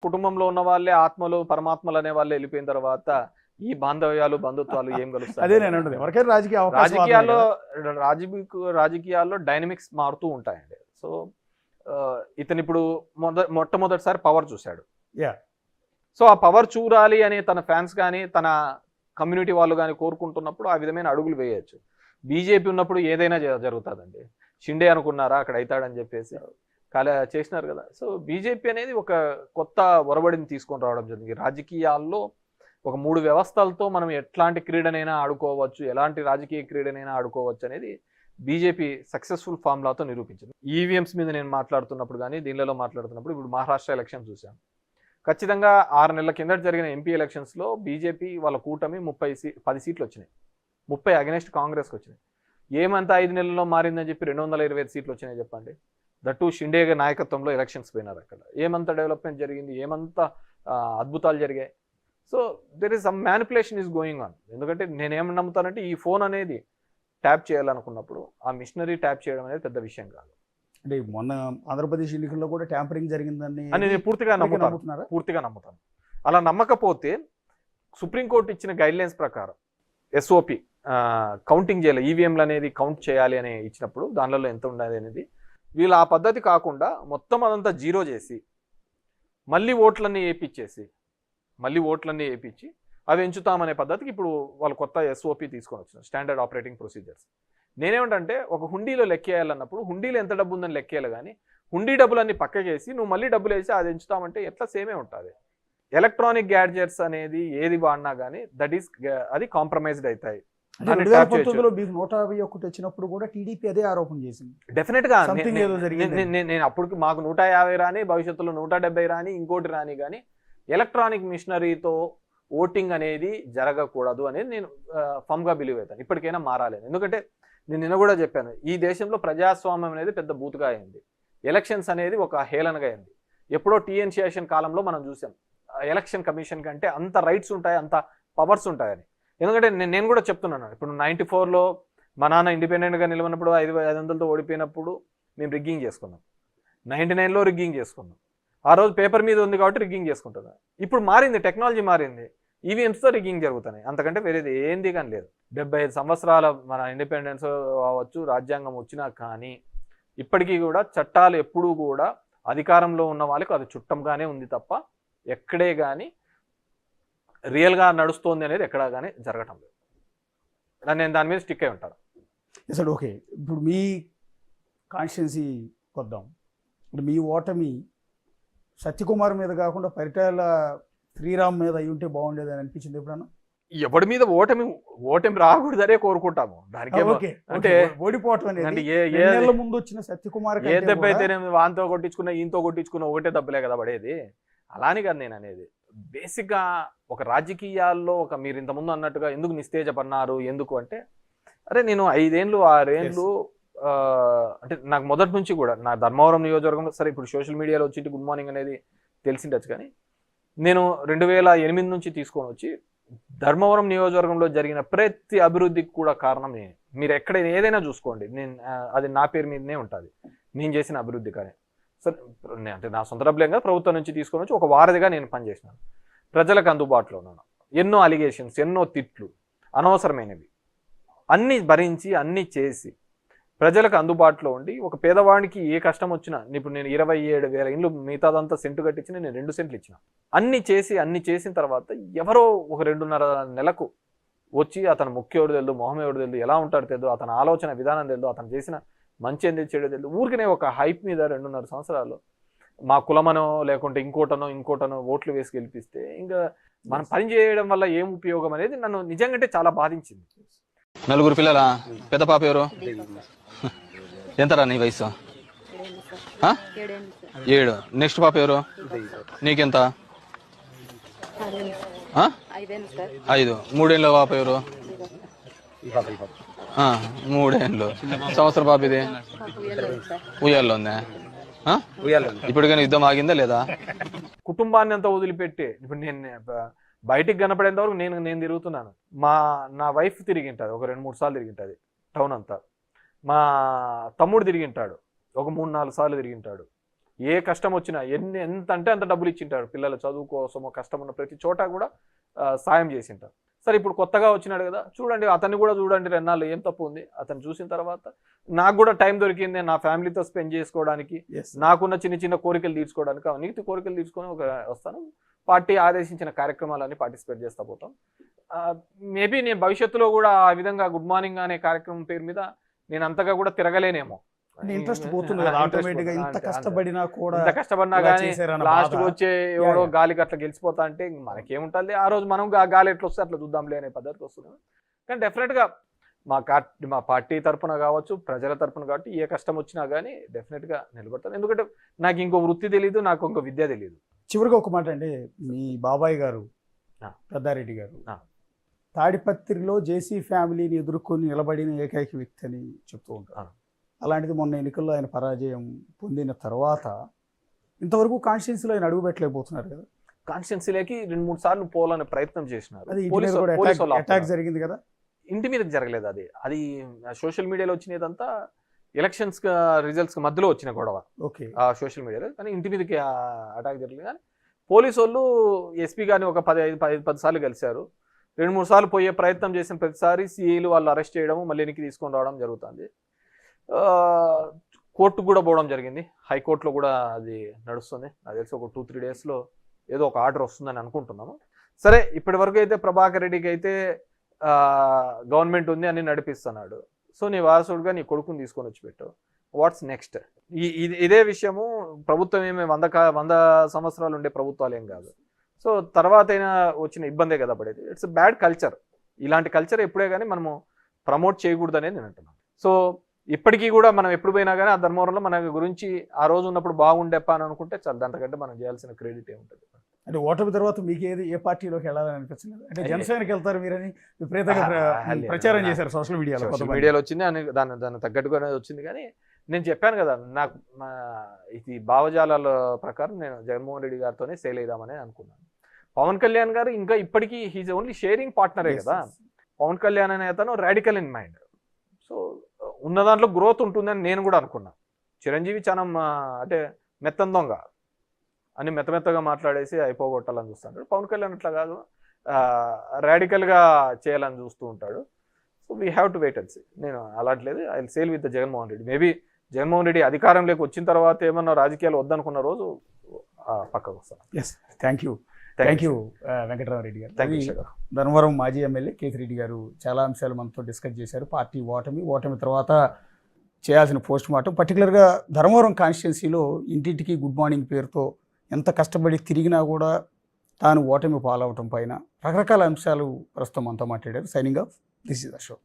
కుటుంబంలో ఉన్న వాళ్ళే ఆత్మలు పరమాత్మలు అనే వాళ్ళు వెళ్ళిపోయిన తర్వాత ఈ బాంధవ్యాలు బంధుత్వాలు ఏం కలుస్తాయి? అదే నేను అంటుంది, ఎవరికైనా రాజకీయాల్లో డైనమిక్స్ మారుతూ ఉంటాయండి. సో ఇతను ఇప్పుడు మొట్టమొదటిసారి పవర్ చూశాడు. సో ఆ పవర్ చూడాలి అని తన ఫ్యాన్స్ కానీ తన కమ్యూనిటీ వాళ్ళు కానీ కోరుకుంటున్నప్పుడు ఆ విధమైన అడుగులు వేయచ్చు. బీజేపీ ఉన్నప్పుడు ఏదైనా జరుగుతుందండి. షిండే అనుకున్నారా అక్కడ అవుతాడని చెప్పేసి చేసినారు కదా. సో బీజేపీ అనేది ఒక కొత్త ఒరబడిని తీసుకొని రావడం జరిగింది. రాజకీయాల్లో ఒక 3 వ్యవస్థలతో మనం ఎట్లాంటి క్రీడనైనా ఆడుకోవచ్చు, ఎలాంటి రాజకీయ క్రీడనైనా ఆడుకోవచ్చు అనేది బీజేపీ సక్సెస్ఫుల్ ఫార్ములాతో నిరూపించింది. ఈవీఎంస్ మీద నేను మాట్లాడుతున్నప్పుడు కానీ దీనిలో మాట్లాడుతున్నప్పుడు ఇప్పుడు మహారాష్ట్ర ఎలక్షన్ చూసాం. ఖచ్చితంగా 6 నెలల కిందట జరిగిన ఎంపీ ఎలక్షన్స్లో బీజేపీ వాళ్ళ కూటమి 10 సీట్లు వచ్చినాయి. 30 అగెనెస్ట్ కాంగ్రెస్కి వచ్చినాయి. ఏమంతా 5 నెలల్లో మారిందని చెప్పి 225 సీట్లు వచ్చినాయి చెప్పండి. దట్టు షిండే నాయకత్వంలో ఎలక్షన్స్ పోయినారు. అక్కడ ఏమంత డెవలప్మెంట్ జరిగింది, ఏమంత అద్భుతాలు జరిగాయి. So there is some manipulation is going on. ఎందుకంటే నేనేమని నమ్ముతానంటే ఈ ఫోన్ అనేది ట్యాప్ చేయాలనుకున్నప్పుడు ఆ మిషనరీ ట్యాప్ చేయడం అనేది పెద్ద విషయం కాదు. అంటే మొన్న ఆంధ్రప్రదేశ్ ఎన్నికల్లో కూడా ట్యాంపరింగ్ జరిగిందని నేను పూర్తిగా నమ్ముతాను. అలా నమ్మకపోతే సుప్రీంకోర్టు ఇచ్చిన గైడ్లైన్స్ ప్రకారం ఎస్ఓపి కౌంటింగ్ చేయాలి, ఈవీఎంలు అనేది కౌంట్ చేయాలి అని ఇచ్చినప్పుడు దానిలో ఎంత ఉండాలి అనేది వీళ్ళు ఆ పద్ధతి కాకుండా మొత్తం అదంతా జీరో చేసి మళ్ళీ ఓట్లన్నీ వేయించి అవి ఎంచుతామనే పద్ధతికి ఇప్పుడు వాళ్ళు కొత్త ఎస్ఓపి తీసుకొని వచ్చినారు, స్టాండర్డ్ ఆపరేటింగ్ ప్రొసీజర్స్. నేనేమంటే ఒక హుండీలో లెక్కేయాలన్నప్పుడు హుండీలో ఎంత డబ్బు ఉందని లెక్కేయాలి, కానీ హుండీ డబ్బులన్నీ పక్కకేసి నువ్వు మళ్ళీ డబ్బులు వేసి అది ఎంచుతామంటే ఎట్లా సేమే ఉంటుంది. ఎలక్ట్రానిక్ గ్యాడ్జెట్స్ అనేది ఏది వాడినా కానీ అది కాంప్రమైజ్డ్ అవుతాయి. 2019లో మీకు 151 వచ్చినప్పుడు కూడా టీడీపీ అదే ఆరోపణ చేసింది. డెఫినెట్ గా నేను అప్పటికి మాకు 150 రాని, భవిష్యత్తులో 170 రాని, ఇంకోటి రాని, కానీ ఎలక్ట్రానిక్ మిషనరీతో ఓటింగ్ అనేది జరగకూడదు అనేది నేను ఫమ్గా బిలీవ్ అవుతాను. ఇప్పటికైనా మారాలి. ఎందుకంటే నేను నిన్న కూడా చెప్పాను, ఈ దేశంలో ప్రజాస్వామ్యం అనేది పెద్ద బూతుగా అయింది. ఎలక్షన్స్ అనేది ఒక హేళనగా అయింది. ఎప్పుడో టీఎన్ శేషన్ కాలంలో మనం చూసాం ఎలక్షన్ కమిషన్ కంటే అంత రైట్స్ ఉంటాయి, అంత పవర్స్ ఉంటాయని. ఎందుకంటే నేను కూడా చెప్తున్నాను, ఇప్పుడు 94లో మా నాన్న ఇండిపెండెంట్గా నిలవనప్పుడు 500తో ఓడిపోయినప్పుడు మేము రిగ్గింగ్ చేసుకున్నాం. 99లో రిగ్గింగ్ చేసుకున్నాం. ఆ రోజు పేపర్ మీద ఉంది కాబట్టి రిగ్గింగ్ చేసుకుంటున్నాం. ఇప్పుడు మారింది, టెక్నాలజీ మారింది, ఈవీఎంస్తో రిగ్గింగ్ జరుగుతున్నాయి. అంతకంటే వేరేది ఏంది కానీ లేదు. 75 సంవత్సరాల మన ఇండిపెండెన్స్ అవ్వచ్చు, రాజ్యాంగం వచ్చినా కానీ ఇప్పటికీ కూడా చట్టాలు ఎప్పుడూ కూడా అధికారంలో ఉన్న వాళ్ళకి అది చుట్టంగానే ఉంది తప్ప ఎక్కడే కానీ రియల్గా నడుస్తోంది అనేది ఎక్కడా కానీ జరగటం లేదు. నేను దాని మీద స్టిక్ అయి ఉంటాను. అసలు ఓకే, ఇప్పుడు మీ కాన్స్టిట్యున్సీ వద్దాం. ఇప్పుడు మీ ఓటమి సత్యకుమార్ మీద కాకుండా పరిటాల శ్రీరామ్ మీద అయి ఉంటే బాగుండేది అని అనిపించింది ఎప్పుడన్నా? ఎవరి మీద ఓటమి రాకూడదనే కోరుకుంటాము. దానికి అంటే ఓడిపోవటం అనేది ముందు వచ్చిన సత్యకుమార్ ఏ దెబ్బ అయితే వాంతో కొట్టించుకున్నా ఈయనతో కొట్టించుకున్నా ఒకటే దెబ్బలే కదా పడేది. అలాని కాదు నేను అనేది. బేసిక్గా ఒక రాజకీయాల్లో మీరు ఇంతకుముందు అన్నట్టుగా ఎందుకు నిస్తేజపన్నారు, ఎందుకు అంటే అరే నేను 5 ఏళ్ళు 6 ఏళ్ళు అంటే నాకు మొదటి నుంచి కూడా నా ధర్మవరం నియోజకవర్గంలో, సరే ఇప్పుడు సోషల్ మీడియాలో వచ్చి గుడ్ మార్నింగ్ అనేది తెలిసిండొచ్చు, కానీ నేను 2008 నుంచి తీసుకొని వచ్చి ధర్మవరం నియోజకవర్గంలో జరిగిన ప్రతి అభివృద్ధికి కూడా కారణం నేను. మీరు ఎక్కడైనా ఏదైనా చూసుకోండి, అది నా పేరు మీదనే ఉంటుంది, నేను చేసిన అభివృద్ధి. కానీ సరే అంటే నా సొంత డబ్బులేం కదా, ప్రభుత్వం నుంచి తీసుకొని వచ్చి ఒక వారధిగా నేను పనిచేసినాను. ప్రజలకు అందుబాటులో ఉన్నాను. ఎన్నో అలిగేషన్స్, ఎన్నో తిట్లు అనవసరమైనవి అన్నీ భరించి అన్నీ చేసి ప్రజలకు అందుబాటులో ఉండి ఒక పేదవాడికి ఏ కష్టం వచ్చినా, ఇప్పుడు నేను 27,000 ఇండ్లు మిగతాదంతా సెంటు కట్టించిన, నేను 2 సెంట్లు ఇచ్చిన. అన్ని చేసిన తర్వాత ఎవరో ఒక 2.5 నెలకు వచ్చి అతను ముఖ్యోడు తెలుదు, మొహం ఎవడు తెలుదు, ఎలా ఉంటాడు తెలుదు, అతని ఆలోచన విధానం తెలుదు, అతను చేసిన మంచి ఎందుకు చేయడం తెలుదు, ఊరికనే ఒక హైప్ మీద 2.5 సంవత్సరాలు మా కులమనో లేకుంటే ఇంకోటనో ఓట్లు వేసి గెలిపిస్తే ఇంకా మనం పని చేయడం వల్ల ఏం ఉపయోగం అనేది నన్ను నిజంగా చాలా బాధించింది. 4 పిల్లలా? పెద్ద పాప ఎవరు? ఎంతరా నీ వయసు? 7. నెక్స్ట్ పాప ఎవరు? నీకెంత? 5. 3 ఏళ్ళ పాప ఎవరు? 3 ఏళ్ళు. సంవత్సరం పాప ఇది ఉయ్యాల్లో ఉందా? ఇప్పటికైనా యుద్ధం ఆగిందా లేదా? కుటుంబాన్ని అంతా వదిలిపెట్టి ఇప్పుడు నేను బయటికి కనపడేంత వరకు నేను తిరుగుతున్నాను. నా వైఫ్ తిరిగింటుంది, ఒక 2-3 సార్లు తిరిగింటుంది టౌన్ అంతా. మా తమ్ముడు తిరిగింటాడు, ఒక 3-4 సార్లు తిరిగింటాడు. ఏ కష్టం వచ్చినా ఎంత అంటే అంత డబ్బులు ఇచ్చింటాడు, పిల్లల చదువు కోసమో కష్టం ఉన్న ప్రతి చోట కూడా సాయం చేసింటారు. సరే ఇప్పుడు కొత్తగా వచ్చినాడు కదా, చూడండి అతన్ని కూడా చూడండి, రెన్నాళ్ళు ఏం తప్పు ఉంది. అతను చూసిన తర్వాత నాకు కూడా టైం దొరికింది నా ఫ్యామిలీతో స్పెండ్ చేసుకోవడానికి, నాకున్న చిన్న చిన్న కోరికలు తీర్చుకోవడానికి, నీతి కోరికలు తీర్చుకొని వస్తాను. పార్టీ ఆదేశించిన కార్యక్రమాలన్నీ పార్టిసిపేట్ చేస్తా పోతాం. మేబీ నేను భవిష్యత్తులో కూడా ఆ విధంగా గుడ్ మార్నింగ్ అనే కార్యక్రమం పేరు మీద నేను అంతగా కూడా తిరగలేనేమో. ఇంట్రెస్ట్ పోతుంది కదా ఆటోమేటిక్గా. ఇంత కష్టపడినా కూడా, ఇంత కష్టపడినా కానీ లాస్ట్ వచ్చే ఎవడో గాలికి అట్లా గెలిచిపోతా అంటే మనకేముంటుంది, ఆ రోజు మనం గాలి ఎట్లా వస్తే అట్లా చూద్దాంలే అనే పద్ధతికి వస్తుంది. కానీ డెఫినెట్గా మా పార్టీ తరఫున కావచ్చు, ప్రజల తరఫున కాబట్టి ఏ కష్టం వచ్చినా కానీ డెఫినెట్గా నిలబడతాను. ఎందుకంటే నాకు ఇంకో వృత్తి తెలియదు, నాకు ఇంకో విద్య తెలియదు. చివరిగా ఒక మాట అండి, మీ బాబాయ్ గారు పెద్దారెడ్డి గారు తాడిపత్రిలో జేసీ ఫ్యామిలీని ఎదుర్కొని నిలబడిన ఏకైక వ్యక్తి అని చెప్తూ ఉంటారు. అలాంటిది మొన్న ఎన్నికల్లో ఆయన పరాజయం పొందిన తర్వాత ఇంతవరకు కాన్స్టిట్యున్సీలో ఆయన అడుగు పెట్టలేకపోతున్నారు కదా. కాన్స్టిట్యున్సీలోకి 2-3 సార్లు పోవాలనే ప్రయత్నం చేసినారు. అటాక్ జరిగింది కదా, ఇంటి మీదకి జరగలేదు. అది సోషల్ మీడియాలో వచ్చినదంతా ఎలక్షన్స్ రిజల్ట్స్ మధ్యలో వచ్చిన గొడవ. ఓకే, ఆ సోషల్ మీడియాలో. కానీ ఇంటి మీదకి అటాక్ జరగలేదు. కానీ పోలీసు వాళ్ళు ఎస్పీ గారిని ఒక 10 సార్లు కలిశారు. 2-3 సార్లు పోయే ప్రయత్నం చేసిన ప్రతిసారి సిఐలు వాళ్ళు అరెస్ట్ చేయడం, మళ్ళీ వెనక్కి తీసుకొని రావడం జరుగుతుంది. కోర్టుకు కూడా పోవడం జరిగింది, హైకోర్టులో కూడా అది నడుస్తుంది. నాకు తెలిసి ఒక 2-3 డేస్లో ఏదో ఒక ఆర్డర్ వస్తుందని అనుకుంటున్నాము. సరే, ఇప్పటి వరకు అయితే ప్రభాకర్ రెడ్డికి అయితే గవర్నమెంట్ ఉంది అని నడిపిస్తున్నాడు. సో నీ వారసుడుగా నీ కొడుకుని తీసుకొని వచ్చి పెట్టు. What's next? ఇదే విషయము ప్రభుత్వం ఏమి 100 సంవత్సరాలు ఉండే ప్రభుత్వాలు ఏం కాదు. సో తర్వాత అయినా వచ్చిన ఇబ్బందే కదా పడేది. It's bad culture. ఇలాంటి కల్చర్ ఎప్పుడే కానీ మనము ప్రమోట్ చేయకూడదు అనేది నేను అంటున్నాను. సో ఇప్పటికీ కూడా మనం ఎప్పుడు పోయినా కానీ ఆ ధర్మవరంలో మన గురించి ఆ రోజు ఉన్నప్పుడు బాగుండేప్ప అని అనుకుంటే చాలా, దాంతకంటే మనం చేయాల్సిన క్రెడిట్ ఏముంటుంది. అంటే ఓటమి తర్వాత మీకు ఏ పార్టీలోకి వెళ్ళాలని అనిపించలేదు? అంటే జనసేనకి వెళ్తారు మీరని విపరీతంగా ప్రచారం చేశారు సోషల్ మీడియాలో వచ్చింది అని దాన్ని తగ్గట్టుగానే వచ్చింది. కానీ నేను చెప్పాను కదా, నాకు ఇది భావజాలాల ప్రకారం నేను జగన్మోహన్ రెడ్డి గారితోనే సేల్ అయిదామని అనుకున్నాను. పవన్ కళ్యాణ్ గారు ఇంకా ఇప్పటికీ హీజ్ ఓన్లీ షేరింగ్ పార్ట్నరే కదా. పవన్ కళ్యాణ్ అనే అతను రాడికల్ ఇన్ మైండ్. సో ఉన్న దాంట్లో గ్రోత్ ఉంటుందని నేను కూడా అనుకున్నా. చిరంజీవి చాలా అంటే మెత్తం దొంగ అని మెత్తగా మాట్లాడేసి అయిపోగొట్టాలని చూస్తుంటాడు. పవన్ కళ్యాణ్ అట్లా కాదు, రాడికల్గా చేయాలని చూస్తూ ఉంటాడు. So we have to wait and see. నేను అలాంటిలేదు, I will sail with the Jaganmohan Reddy. Maybe Jaganmohan Reddy అధికారంలోకి వచ్చిన తర్వాత ఏమన్నా రాజకీయాలు వద్దనుకున్న రోజు పక్కకు వస్తాను. ఎస్, థ్యాంక్ యూ వెంకటరామరెడ్డి గారు. Thank you. ధర్మవరం మాజీ ఎమ్మెల్యే కేతిరెడ్డి గారు చాలా అంశాలు మనతో డిస్కస్ చేశారు. పార్టీ ఓటమి తర్వాత చేయాల్సిన పోస్ట్ మార్టం, పర్టికులర్గా ధర్మవరం కాన్స్టిట్యున్సీలో ఇంటింటికి గుడ్ మార్నింగ్ పేరుతో ఎంత కష్టపడి తిరిగినా కూడా తాను ఓటమి పాలవటం పైన రకరకాల అంశాలు ప్రస్తుతం మనతో మాట్లాడారు. Signing off, this is the show.